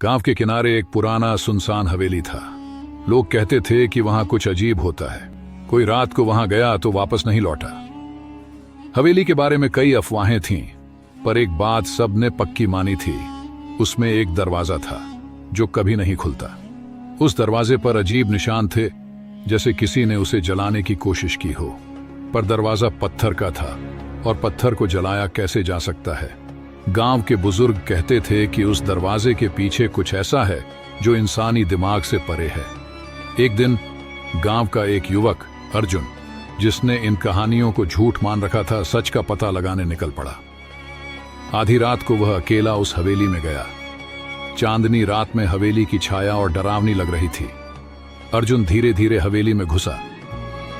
गांव के किनारे एक पुराना सुनसान हवेली था। लोग कहते थे कि वहां कुछ अजीब होता है। कोई रात को वहां गया तो वापस नहीं लौटा। हवेली के बारे में कई अफवाहें थीं, पर एक बात सबने पक्की मानी थी। उसमें एक दरवाजा था जो कभी नहीं खुलता। उस दरवाजे पर अजीब निशान थे, जैसे किसी ने उसे जलाने की कोशिश की हो। पर दरवाजा पत्थर का था, और पत्थर को जलाया कैसे जा सकता है। गांव के बुजुर्ग कहते थे कि उस दरवाजे के पीछे कुछ ऐसा है जो इंसानी दिमाग से परे है। एक दिन गांव का एक युवक अर्जुन, जिसने इन कहानियों को झूठ मान रखा था, सच का पता लगाने निकल पड़ा। आधी रात को वह अकेला उस हवेली में गया। चांदनी रात में हवेली की छाया और डरावनी लग रही थी। अर्जुन धीरे धीरे हवेली में घुसा।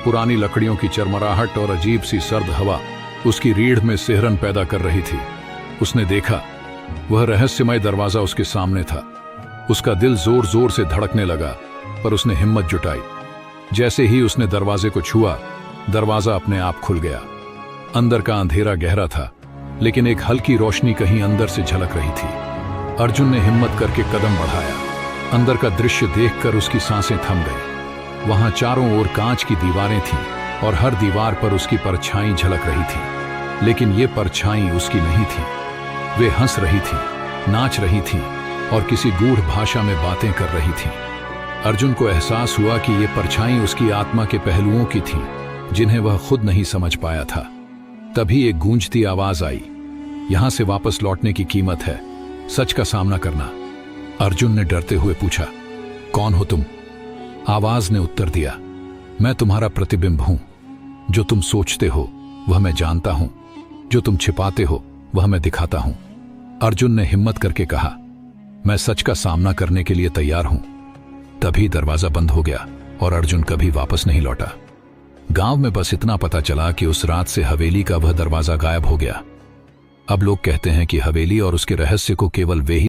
पुरानी लकड़ियों की चरमराहट और अजीब सी सर्द हवा उसकी रीढ़ में सिहरन पैदा कर रही थी। उसने देखा, वह रहस्यमय दरवाजा उसके सामने था। उसका दिल जोर जोर से धड़कने लगा, पर उसने हिम्मत जुटाई। जैसे ही उसने दरवाजे को छुआ, दरवाजा अपने आप खुल गया। अंदर का अंधेरा गहरा था, लेकिन एक हल्की रोशनी कहीं अंदर से झलक रही थी। अर्जुन ने हिम्मत करके कदम बढ़ाया। अंदर का दृश्य देखकर उसकी सांसें थम गई। वहां चारों ओर कांच की दीवारें थीं, और हर दीवार पर उसकी परछाई झलक रही थी। लेकिन ये परछाई उसकी नहीं थी। वे हंस रही थी, नाच रही थी, और किसी गूढ़ भाषा में बातें कर रही थी। अर्जुन को एहसास हुआ कि ये परछाई उसकी आत्मा के पहलुओं की थी, जिन्हें वह खुद नहीं समझ पाया था। तभी एक गूंजती आवाज आई, यहां से वापस लौटने की कीमत है, सच का सामना करना। अर्जुन ने डरते हुए पूछा, कौन हो तुम? आवाज ने उत्तर दिया, मैं तुम्हारा प्रतिबिंब हूं। जो तुम सोचते हो वह मैं जानता हूं, जो तुम छिपाते हो वह मैं दिखाता हूं। अर्जुन ने हिम्मत करके कहा, मैं सच का सामना करने के लिए तैयार हूं। तभी दरवाजा बंद हो गया और अर्जुन कभी वापस नहीं लौटा। गांव में बस इतना पता चला कि उस रात से हवेली का वह दरवाजा गायब हो गया। अब लोग कहते हैं कि हवेली और उसके रहस्य को केवल वे ही